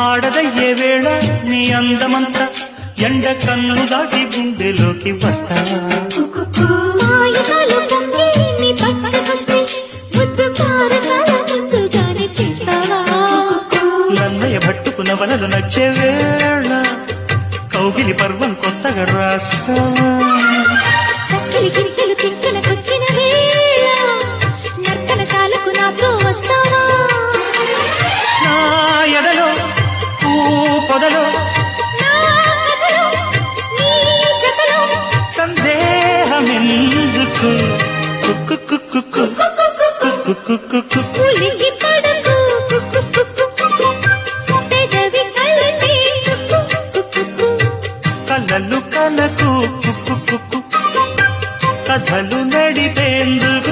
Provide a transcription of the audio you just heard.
ఆడదయ్యే వేళ నీ అందమంతా ఎండ కన్ను దాటి గుండెలోకి వస్తావా నన్నయ్య భట్టుకున్న వలలు నచ్చే వేళ కౌగిలి పర్వం కొత్తగా రాస్తావా నా ఎడలో పొదలో సందేహమెందుకు కలలు కలకు కథలు నడిపేందుకు